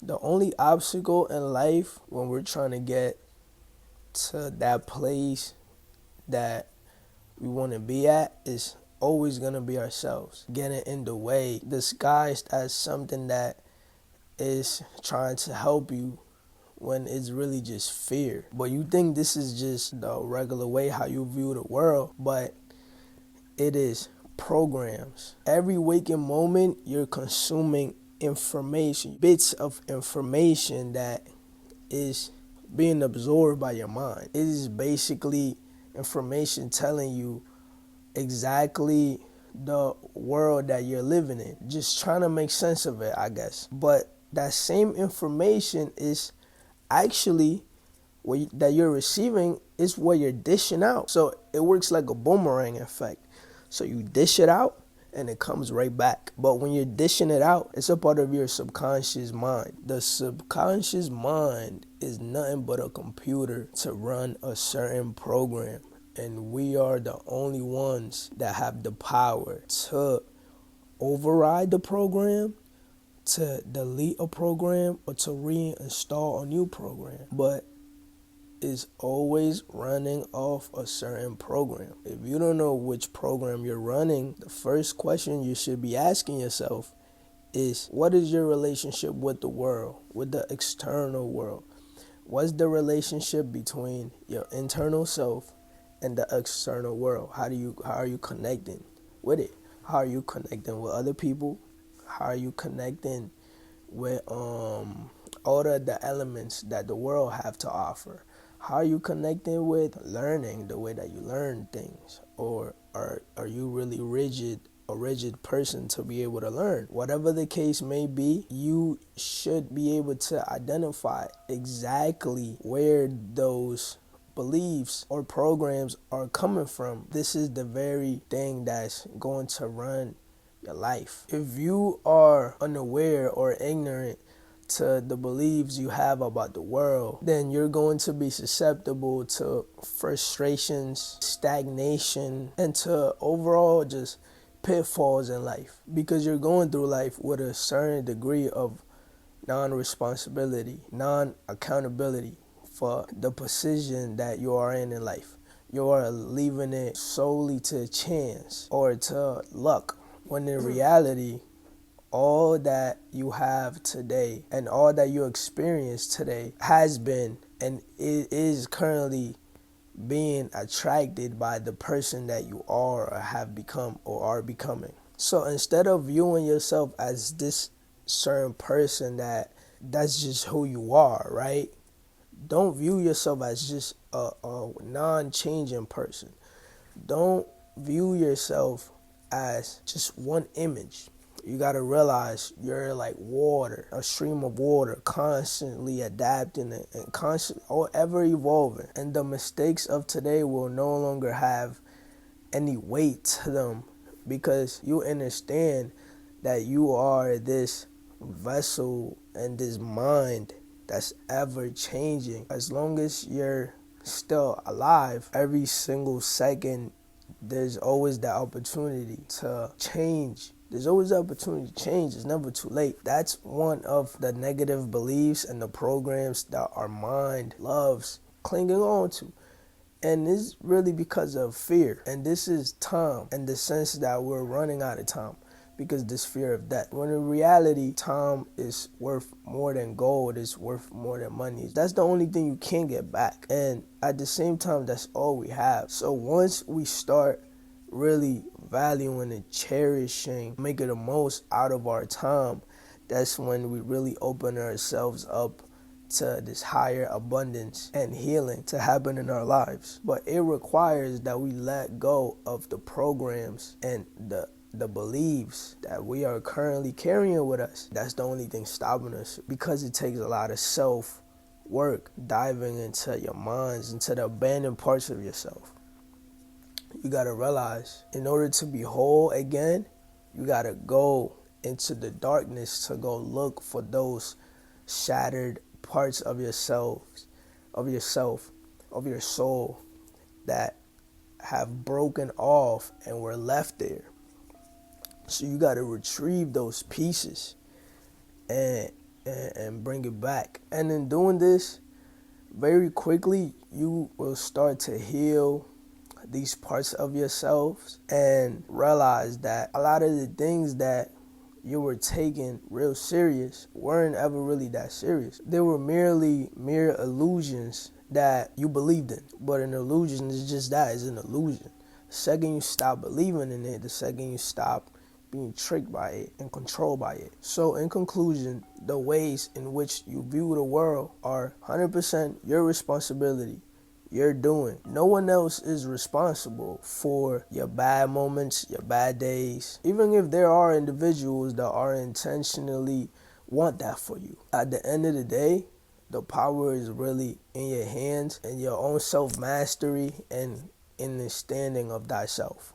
The only obstacle in life when we're trying to get to that place that we want to be at is always going to be ourselves getting in the way, disguised as something that is trying to help you when it's really just fear. But you think this is just the regular way how you view the world, but it is programs. Every waking moment you're consuming information, bits of information that is being absorbed by your mind. It is basically information telling you exactly the world that you're living in, just trying to make sense of it, I guess. But that same information is actually that you're receiving is what you're dishing out. So it works like a boomerang effect. So you dish it out and it comes right back. But when you're dishing it out, it's a part of your subconscious mind. The subconscious mind is nothing but a computer to run a certain program. And we are the only ones that have the power to override the program, to delete a program, or to reinstall a new program. But it's always running off a certain program. If you don't know which program you're running, the first question you should be asking yourself is, what is your relationship with the world, with the external world? What's the relationship between your internal self and the external world? How are you connecting with it? How are you connecting with other people? How are you connecting with all of the elements that the world have to offer? How are you connecting with learning, the way that you learn things? Or are you really a rigid person to be able to learn? Whatever the case may be, you should be able to identify exactly where those beliefs or programs are coming from. This is the very thing that's going to run your life. If you are unaware or ignorant to the beliefs you have about the world, then you're going to be susceptible to frustrations, stagnation, and to overall just pitfalls in life, because you're going through life with a certain degree of non-responsibility, non-accountability for the position that you are in life. You are leaving it solely to chance or to luck, when in reality, all that you have today and all that you experience today has been and it is currently being attracted by the person that you are or have become or are becoming. So instead of viewing yourself as this certain person that's just who you are, right? Don't view yourself as just a non-changing person. Don't view yourself as just one image. You got to realize you're like water, a stream of water, constantly adapting and constantly or ever evolving. And the mistakes of today will no longer have any weight to them, because you understand that you are this vessel and this mind that's ever changing. As long as you're still alive, every single second, there's always that opportunity to change. There's always the opportunity to change. It's never too late. That's one of the negative beliefs and the programs that our mind loves clinging on to. And it's really because of fear. And this is time, in the sense that we're running out of time because this fear of death. When in reality, time is worth more than gold. It's worth more than money. That's the only thing you can get back. And at the same time, that's all we have. So once we start really valuing and cherishing, making the most out of our time, that's when we really open ourselves up to this higher abundance and healing to happen in our lives. But it requires that we let go of the programs and the beliefs that we are currently carrying with us. That's the only thing stopping us, because it takes a lot of self-work, diving into your minds, into the abandoned parts of yourself. You got to realize, in order to be whole again, you got to go into the darkness to go look for those shattered parts of yourself, of your soul that have broken off and were left there. So you got to retrieve those pieces and and bring it back. And in doing this, very quickly, you will start to heal these parts of yourselves and realize that a lot of the things that you were taking real serious weren't ever really that serious. They were mere illusions that you believed in. But an illusion is just that, it's an illusion. The second you stop believing in it, the second you stop being tricked by it and controlled by it. So in conclusion, the ways in which you view the world are 100% your responsibility. You're doing. No one else is responsible for your bad moments, your bad days. Even if there are individuals that are intentionally want that for you. At the end of the day, the power is really in your hands and your own self-mastery and in the standing of thyself.